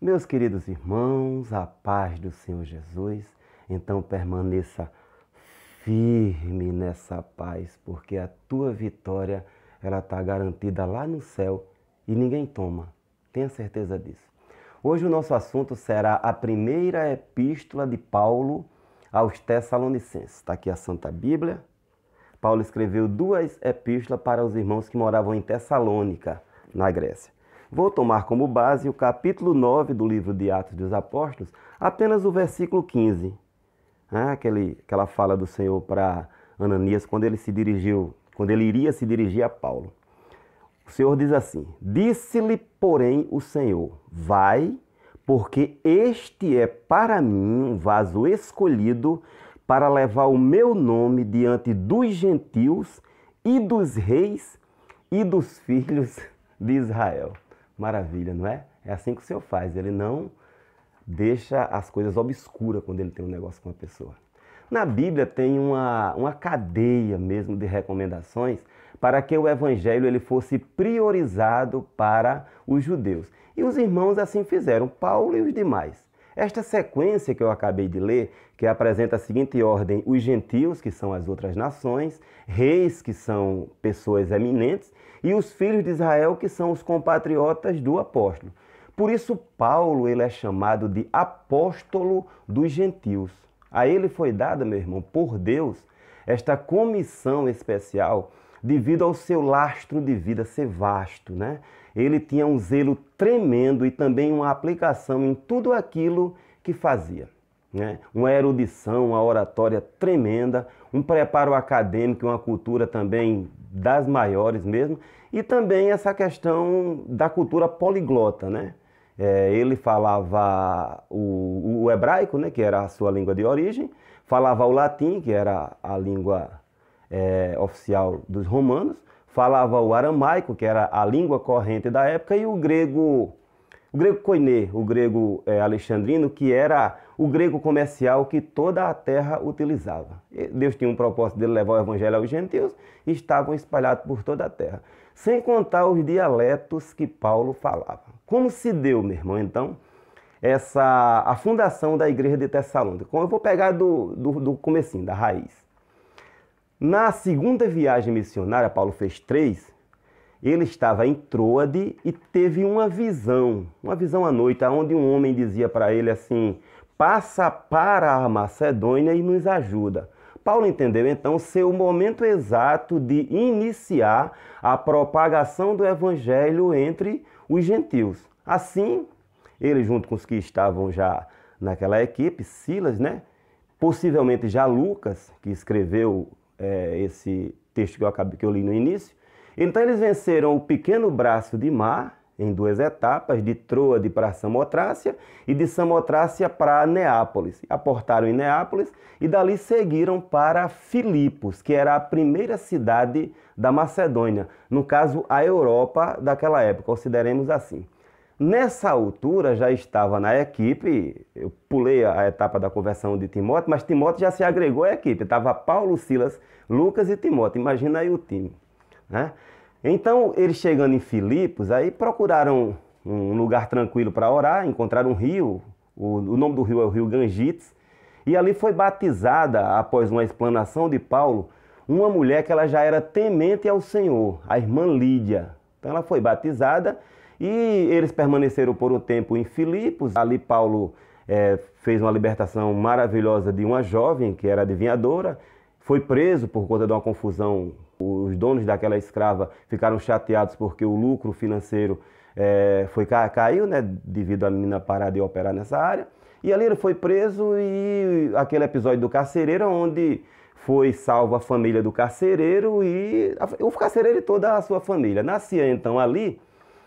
Meus queridos irmãos, a paz do Senhor Jesus, então permaneça firme nessa paz, porque a tua vitória ela está garantida lá no céu e ninguém toma. Tenha certeza disso. Hoje o nosso assunto será a primeira epístola de Paulo aos Tessalonicenses. Está aqui a Santa Bíblia. Paulo escreveu 2 epístolas para os irmãos que moravam em Tessalônica, na Grécia. Vou tomar como base o capítulo 9 do livro de Atos dos Apóstolos, apenas o versículo 15. Aquela fala do Senhor para Ananias quando ele iria se dirigir a Paulo. O Senhor diz assim: disse-lhe, porém, o Senhor: vai, porque este é para mim um vaso escolhido para levar o meu nome diante dos gentios e dos reis e dos filhos de Israel. Maravilha, não é? É assim que o Senhor faz. Ele não deixa as coisas obscuras quando ele tem um negócio com a pessoa. Na Bíblia tem uma cadeia mesmo de recomendações para que o evangelho ele fosse priorizado para os judeus. E os irmãos assim fizeram, Paulo e os demais. Esta sequência que eu acabei de ler, que apresenta a seguinte ordem: os gentios, que são as outras nações, reis, que são pessoas eminentes, e os filhos de Israel, que são os compatriotas do apóstolo. Por isso, Paulo ele é chamado de apóstolo dos gentios. A ele foi dada, meu irmão, por Deus, esta comissão especial devido ao seu lastro de vida ser vasto, né? Ele tinha um zelo tremendo e também uma aplicação em tudo aquilo que fazia, né? Uma erudição, uma oratória tremenda, um preparo acadêmico, uma cultura também das maiores mesmo, e também essa questão da cultura poliglota, né? Ele falava o hebraico, né, que era a sua língua de origem, falava o latim, que era a língua oficial dos romanos, falava o aramaico, que era a língua corrente da época, e o grego koiné, o grego alexandrino, que era o grego comercial que toda a terra utilizava. Deus tinha um propósito de levar o evangelho aos gentios e estavam espalhados por toda a terra. Sem contar os dialetos que Paulo falava. Como se deu, meu irmão, então, a fundação da igreja de Tessalônica? Eu vou pegar do comecinho, da raiz. Na segunda viagem missionária, Paulo fez 3, ele estava em Troade e teve uma visão à noite, onde um homem dizia para ele assim: passa para a Macedônia e nos ajuda. Paulo entendeu então ser o momento exato de iniciar a propagação do evangelho entre os gentios. Assim, ele junto com os que estavam já naquela equipe, Silas, né? Possivelmente já Lucas, que escreveu esse texto que eu li no início. Então eles venceram o pequeno braço de mar em 2 etapas, de Troade para Samotrácia e de Samotrácia para Neápolis. Aportaram em Neápolis e dali seguiram para Filipos, que era a primeira cidade da Macedônia, no caso a Europa daquela época, consideremos assim. Nessa altura já estava na equipe, eu pulei a etapa da conversão de Timóteo, mas Timóteo já se agregou à equipe, estava Paulo, Silas, Lucas e Timóteo, imagina aí o time, né? Então, eles chegando em Filipos, aí procuraram um lugar tranquilo para orar, encontraram um rio, o nome do rio é o rio Gangites, e ali foi batizada, após uma explanação de Paulo, uma mulher que ela já era temente ao Senhor, a irmã Lídia. Então ela foi batizada e eles permaneceram por um tempo em Filipos. Ali Paulo fez uma libertação maravilhosa de uma jovem que era adivinhadora, foi preso por conta de uma confusão. Os donos daquela escrava ficaram chateados porque o lucro financeiro caiu, né, devido à menina parar de operar nessa área. E ali ele foi preso e aquele episódio do carcereiro, onde foi salva a família do carcereiro e o carcereiro e toda a sua família. Nascia então ali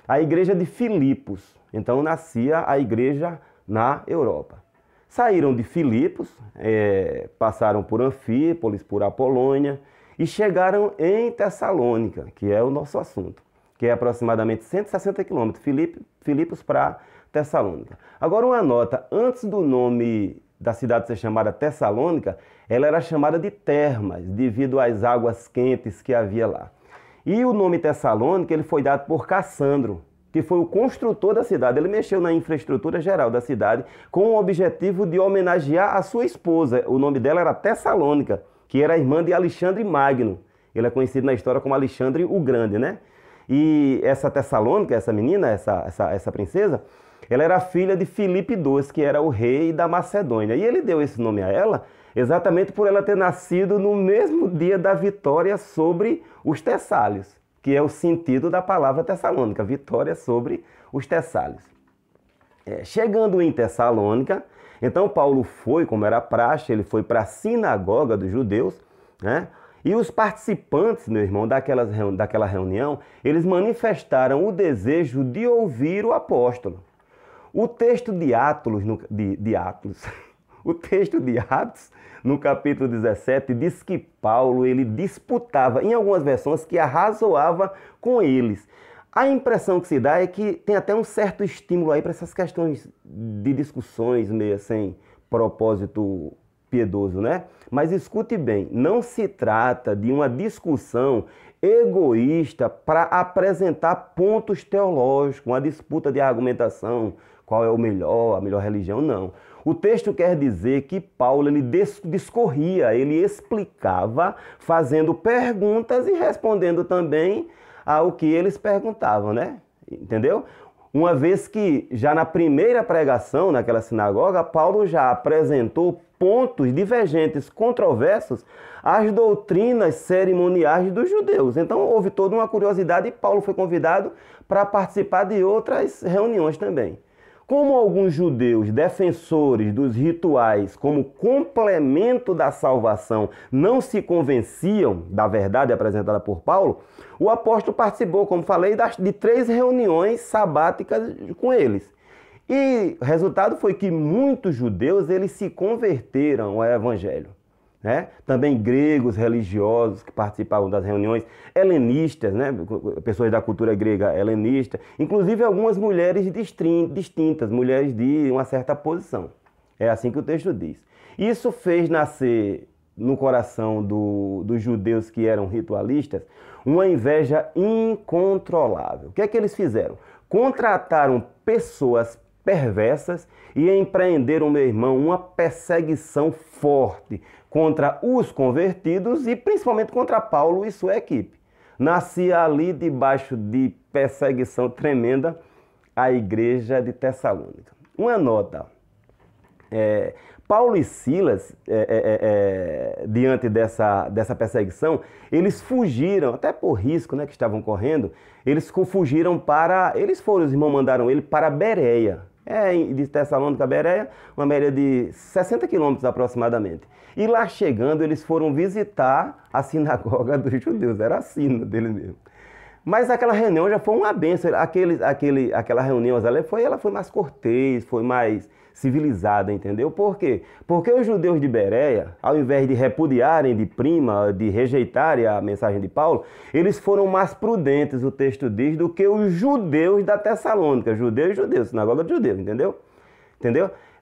a igreja de Filipos. Então nascia a igreja na Europa. Saíram de Filipos, passaram por Anfípolis, por Apolônia e chegaram em Tessalônica, que é o nosso assunto, que é aproximadamente 160 quilômetros, Filipos para Tessalônica. Agora uma nota, antes do nome da cidade ser chamada Tessalônica, ela era chamada de Termas, devido às águas quentes que havia lá. E o nome Tessalônica ele foi dado por Cassandro. que foi o construtor da cidade. Ele mexeu na infraestrutura geral da cidade com o objetivo de homenagear a sua esposa. O nome dela era Tessalônica, que era irmã de Alexandre Magno. Ele é conhecido na história como Alexandre o Grande, né? E essa Tessalônica, essa menina, essa princesa, ela era filha de Filipe II, que era o rei da Macedônia. E ele deu esse nome a ela exatamente por ela ter nascido no mesmo dia da vitória sobre os tessálios, que é o sentido da palavra Tessalônica, vitória sobre os tessálios. Chegando em Tessalônica, então Paulo foi, como era praxe, ele foi para a sinagoga dos judeus, né? E os participantes, meu irmão, daquela reunião, eles manifestaram o desejo de ouvir o apóstolo. O texto de Atos, o texto de Atos, no capítulo 17, diz que Paulo ele disputava, em algumas versões, que arrazoava com eles. A impressão que se dá é que tem até um certo estímulo aí para essas questões de discussões meio sem propósito piedoso, né? Mas escute bem, não se trata de uma discussão egoísta para apresentar pontos teológicos, uma disputa de argumentação, qual é o melhor, a melhor religião, não. O texto quer dizer que Paulo ele discorria, ele explicava, fazendo perguntas e respondendo também ao que eles perguntavam, né? Entendeu? Uma vez que já na primeira pregação naquela sinagoga, Paulo já apresentou pontos divergentes, controversos às doutrinas cerimoniais dos judeus. Então houve toda uma curiosidade e Paulo foi convidado para participar de outras reuniões também. Como alguns judeus defensores dos rituais como complemento da salvação não se convenciam da verdade apresentada por Paulo, o apóstolo participou, como falei, de 3 reuniões sabáticas com eles. E o resultado foi que muitos judeus eles se converteram ao evangelho. Né? Também gregos religiosos que participavam das reuniões, helenistas, né? Pessoas da cultura grega helenista, inclusive algumas mulheres distintas, mulheres de uma certa posição. É assim que o texto diz. Isso fez nascer no coração dos judeus que eram ritualistas uma inveja incontrolável. O que é que eles fizeram? Contrataram pessoas perversas e empreenderam, meu irmão, uma perseguição forte contra os convertidos e principalmente contra Paulo e sua equipe. Nascia ali debaixo de perseguição tremenda a igreja de Tessalônica. Uma nota, Paulo e Silas, diante dessa perseguição, eles fugiram, até por risco, né, que estavam correndo, eles os irmãos mandaram ele para Bereia. De Tessalônica a Bereia, uma média de 60 quilômetros aproximadamente. E lá chegando, eles foram visitar a sinagoga dos judeus, era a sina deles mesmo. Mas aquela reunião já foi uma bênção, aquela reunião ela foi mais cortês, foi mais civilizada, entendeu? Por quê? Porque os judeus de Bereia, ao invés de repudiarem de rejeitarem a mensagem de Paulo, eles foram mais prudentes, o texto diz, do que os judeus da Tessalônica, judeus, sinagoga de judeus, entendeu?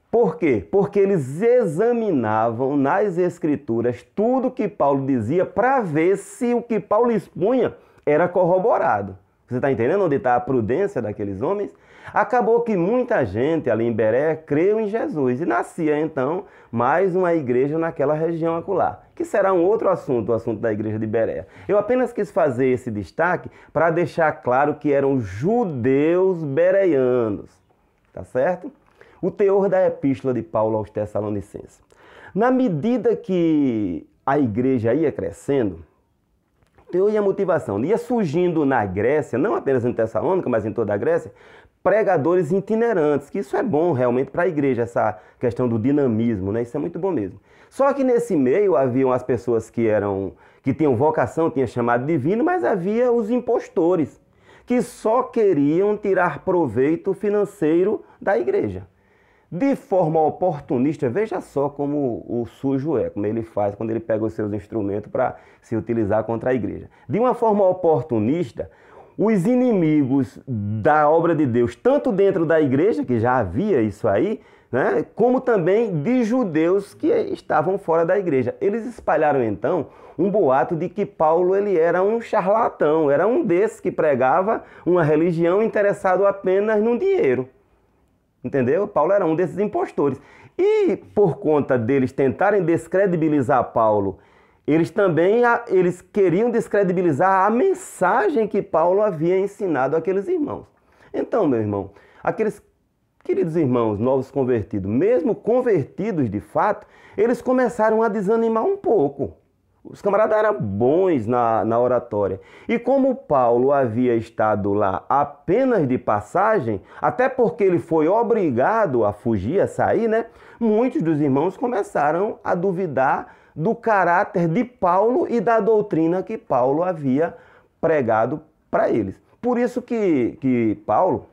Por quê? Porque eles examinavam nas escrituras tudo que Paulo dizia para ver se o que Paulo expunha era corroborado. Você está entendendo onde está a prudência daqueles homens? Acabou que muita gente ali em Bereia creu em Jesus e nascia então mais uma igreja naquela região acolá, que será um outro assunto, o assunto da igreja de Bereia. Eu apenas quis fazer esse destaque para deixar claro que eram judeus bereianos, tá certo? O teor da epístola de Paulo aos Tessalonicenses. Na medida que a igreja ia crescendo, teor e a motivação, ia surgindo na Grécia, não apenas em Tessalônica, mas em toda a Grécia, pregadores itinerantes, que isso é bom realmente para a igreja, essa questão do dinamismo, né? Isso é muito bom mesmo. Só que nesse meio haviam as pessoas que tinham vocação, tinham chamado divino, mas havia os impostores, que só queriam tirar proveito financeiro da igreja. De forma oportunista, veja só como o sujo é, como ele faz quando ele pega os seus instrumentos para se utilizar contra a igreja. De uma forma oportunista, os inimigos da obra de Deus, tanto dentro da igreja, que já havia isso aí, né, como também de judeus que estavam fora da igreja. Eles espalharam então um boato de que Paulo ele era um charlatão, era um desses que pregava uma religião interessado apenas no dinheiro. Entendeu? Paulo era um desses impostores. E por conta deles tentarem descredibilizar Paulo, eles queriam descredibilizar a mensagem que Paulo havia ensinado àqueles irmãos. Então, meu irmão, aqueles queridos irmãos novos convertidos, mesmo convertidos de fato, eles começaram a desanimar um pouco. Os camaradas eram bons na oratória. E como Paulo havia estado lá apenas de passagem, até porque ele foi obrigado a fugir, a sair, né? Muitos dos irmãos começaram a duvidar do caráter de Paulo e da doutrina que Paulo havia pregado para eles. Por isso que Paulo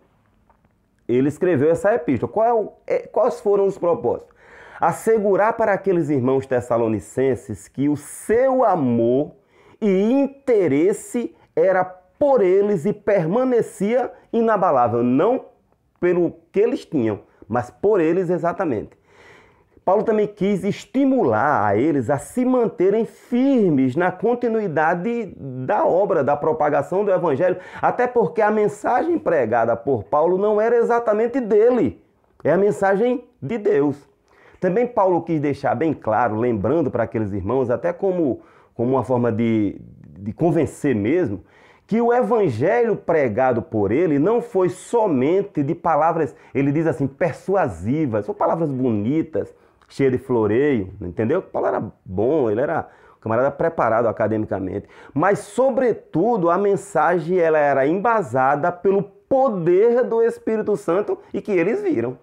ele escreveu essa epístola. Quais foram os propósitos? Assegurar para aqueles irmãos tessalonicenses que o seu amor e interesse era por eles e permanecia inabalável, não pelo que eles tinham, mas por eles exatamente. Paulo também quis estimular a eles a se manterem firmes na continuidade da obra, da propagação do Evangelho, até porque a mensagem pregada por Paulo não era exatamente dele, é a mensagem de Deus. Também Paulo quis deixar bem claro, lembrando para aqueles irmãos, até como uma forma de convencer mesmo, que o evangelho pregado por ele não foi somente de palavras, ele diz assim, persuasivas, ou palavras bonitas, cheias de floreio, entendeu? Paulo era bom, ele era um camarada preparado academicamente, mas sobretudo a mensagem ela era embasada pelo poder do Espírito Santo e que eles viram.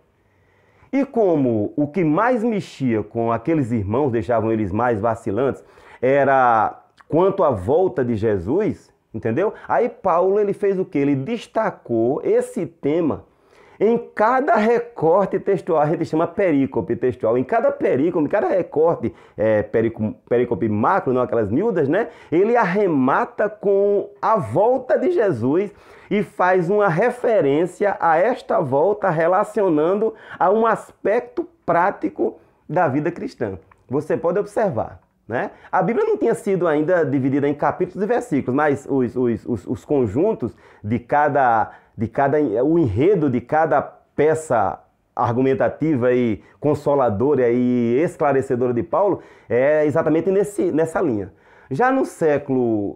E como o que mais mexia com aqueles irmãos, deixavam eles mais vacilantes, era quanto à volta de Jesus, entendeu? Aí Paulo ele fez o quê? Ele destacou esse tema em cada recorte textual, a gente chama perícope textual, em cada perícope, em cada recorte, perícope macro, não aquelas miúdas, né? Ele arremata com a volta de Jesus e faz uma referência a esta volta relacionando a um aspecto prático da vida cristã. Você pode observar, né? A Bíblia não tinha sido ainda dividida em capítulos e versículos, mas os conjuntos o enredo de cada peça argumentativa e consoladora e esclarecedora de Paulo é exatamente nessa linha. Já no século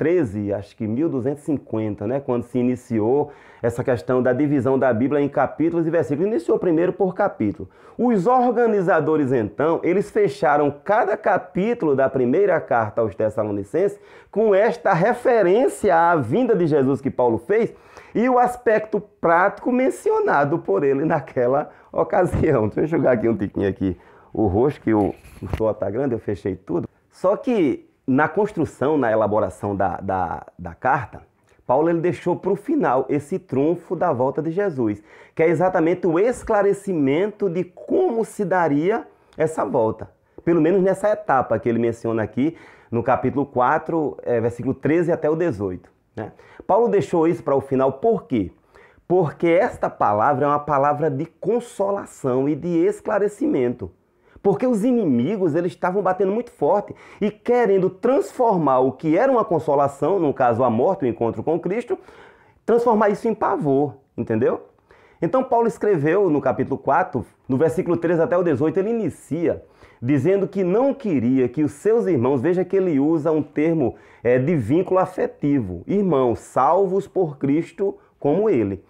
XIII, acho que 1250, né, quando se iniciou essa questão da divisão da Bíblia em capítulos e versículos, iniciou primeiro por capítulo. Os organizadores, então, eles fecharam cada capítulo da primeira carta aos Tessalonicenses com esta referência à vinda de Jesus que Paulo fez e o aspecto prático mencionado por ele naquela ocasião. Deixa eu jogar aqui um tiquinho aqui o rosto, que o sol está grande, eu fechei tudo. Só que na construção, na elaboração da carta, Paulo ele deixou para o final esse trunfo da volta de Jesus, que é exatamente o esclarecimento de como se daria essa volta. Pelo menos nessa etapa que ele menciona aqui, no capítulo 4, versículo 13 até o 18. Né? Paulo deixou isso para o final por quê? Porque esta palavra é uma palavra de consolação e de esclarecimento. Porque os inimigos eles estavam batendo muito forte e querendo transformar o que era uma consolação, no caso a morte, o encontro com Cristo, transformar isso em pavor, entendeu? Então Paulo escreveu no capítulo 4, no versículo 13 até o 18, ele inicia dizendo que não queria que os seus irmãos, veja que ele usa um termo de vínculo afetivo, irmãos salvos por Cristo como ele.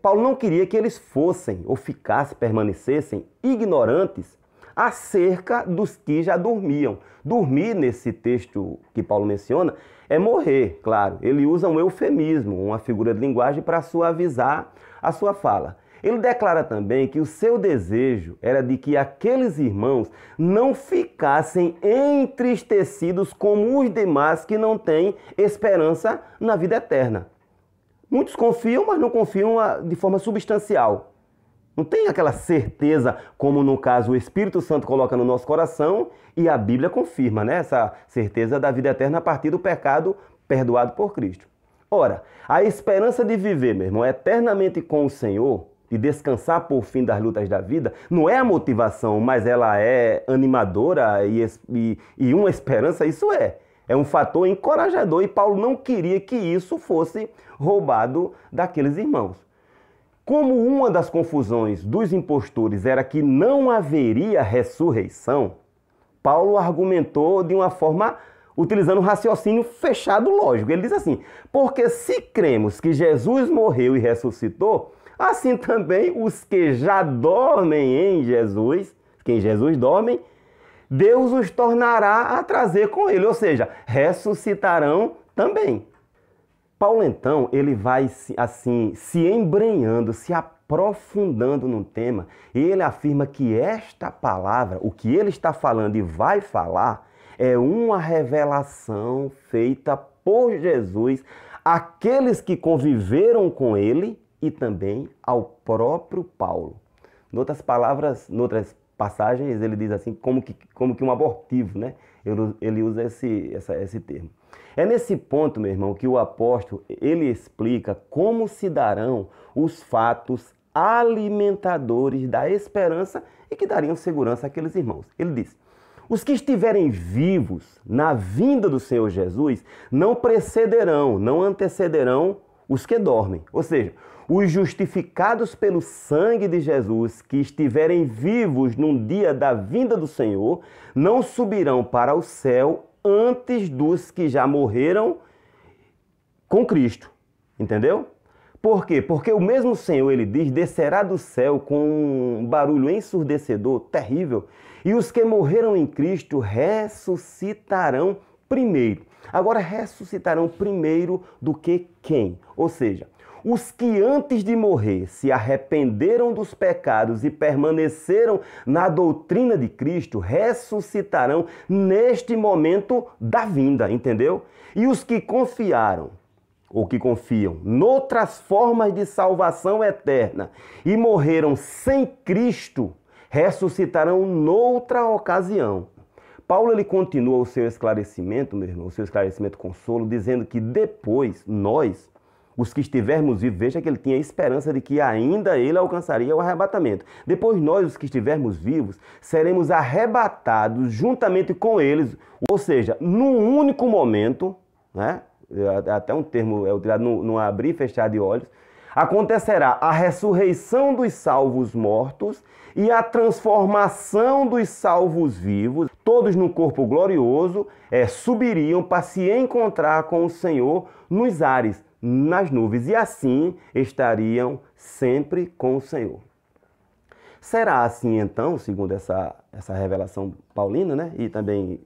Paulo não queria que eles fossem ou ficassem, permanecessem ignorantes acerca dos que já dormiam. Dormir, nesse texto que Paulo menciona, é morrer, claro. Ele usa um eufemismo, uma figura de linguagem para suavizar a sua fala. Ele declara também que o seu desejo era de que aqueles irmãos não ficassem entristecidos como os demais que não têm esperança na vida eterna. Muitos confiam, mas não confiam de forma substancial. Não tem aquela certeza, como no caso o Espírito Santo coloca no nosso coração e a Bíblia confirma, né? Essa certeza da vida eterna a partir do pecado perdoado por Cristo. Ora, a esperança de viver, meu irmão, eternamente com o Senhor e descansar por fim das lutas da vida, não é a motivação, mas ela é animadora e uma esperança, isso é. É um fator encorajador e Paulo não queria que isso fosse roubado daqueles irmãos. Como uma das confusões dos impostores era que não haveria ressurreição, Paulo argumentou de uma forma utilizando um raciocínio fechado lógico. Ele diz assim: porque se cremos que Jesus morreu e ressuscitou, assim também os que já dormem em Jesus, que em Jesus dormem, Deus os tornará a trazer com ele, ou seja, ressuscitarão também. Paulo, então, ele vai assim se embrenhando, se aprofundando no tema, e ele afirma que esta palavra, o que ele está falando e vai falar, é uma revelação feita por Jesus àqueles que conviveram com ele e também ao próprio Paulo. Em outras palavras, em outras passagens, ele diz assim, como que um abortivo, né? Ele usa esse termo. É nesse ponto, meu irmão, que o apóstolo, ele explica como se darão os fatos alimentadores da esperança e que dariam segurança àqueles irmãos. Ele diz: os que estiverem vivos na vinda do Senhor Jesus não precederão, não antecederão os que dormem. Ou seja, os justificados pelo sangue de Jesus que estiverem vivos num dia da vinda do Senhor não subirão para o céu antes dos que já morreram com Cristo. Entendeu? Por quê? Porque o mesmo Senhor, ele diz, descerá do céu com um barulho ensurdecedor, terrível, e os que morreram em Cristo ressuscitarão primeiro. Agora, ressuscitarão primeiro do que quem? Ou seja, os que antes de morrer se arrependeram dos pecados e permaneceram na doutrina de Cristo, ressuscitarão neste momento da vinda, entendeu? E os que confiaram, ou que confiam, noutras formas de salvação eterna e morreram sem Cristo, ressuscitarão noutra ocasião. Paulo, ele continua o seu esclarecimento, meu irmão, o seu esclarecimento consolo, dizendo que depois nós, os que estivermos vivos, veja que ele tinha esperança de que ainda ele alcançaria o arrebatamento. Depois nós, os que estivermos vivos, seremos arrebatados juntamente com eles, ou seja, num único momento, né? Até um termo é utilizado no abrir e fechar de olhos, acontecerá a ressurreição dos salvos mortos e a transformação dos salvos vivos, todos no corpo glorioso, subiriam para se encontrar com o Senhor nos ares, nas nuvens, e assim estariam sempre com o Senhor. Será assim então, segundo essa revelação paulina, né, e também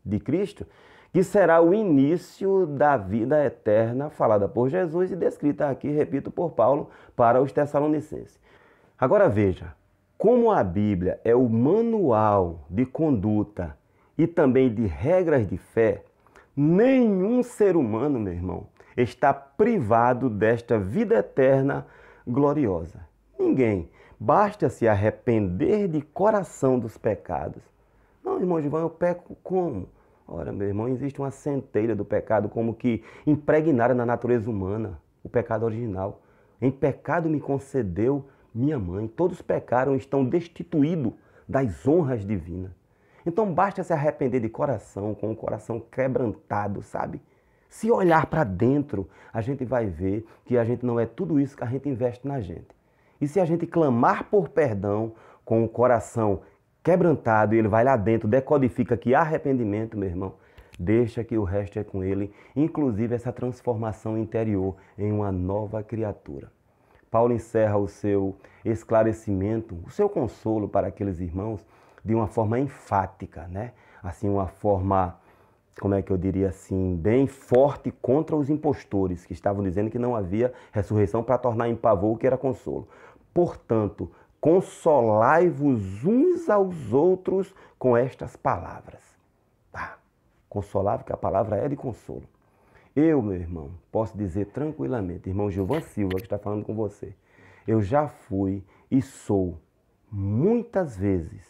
de Cristo, que será o início da vida eterna falada por Jesus e descrita aqui, repito, por Paulo para os Tessalonicenses. Agora veja, como a Bíblia é o manual de conduta e também de regras de fé, nenhum ser humano, meu irmão, está privado desta vida eterna gloriosa. Ninguém. Basta se arrepender de coração dos pecados. Não, irmão Gilvão, eu peco como? Ora, meu irmão, existe uma centelha do pecado como que impregnada na natureza humana, o pecado original. Em pecado me concedeu minha mãe. Todos pecaram e estão destituídos das honras divinas. Então basta se arrepender de coração, com o coração quebrantado, sabe? Se olhar para dentro, a gente vai ver que a gente não é tudo isso que a gente investe na gente. E se a gente clamar por perdão com o coração quebrantado, e ele vai lá dentro, decodifica que há arrependimento, meu irmão, deixa que o resto é com ele, inclusive essa transformação interior em uma nova criatura. Paulo encerra o seu esclarecimento, o seu consolo para aqueles irmãos de uma forma enfática, né? Assim, uma forma, como é que eu diria assim, bem forte contra os impostores que estavam dizendo que não havia ressurreição para tornar em pavor o que era consolo. Portanto, consolai-vos uns aos outros com estas palavras. Consolar, porque a palavra é de consolo. Eu, meu irmão, posso dizer tranquilamente, irmão Gilvan Silva, que está falando com você, eu já fui e sou muitas vezes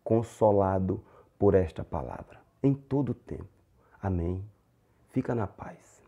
consolado por esta palavra, em todo o tempo. Amém? Fica na paz.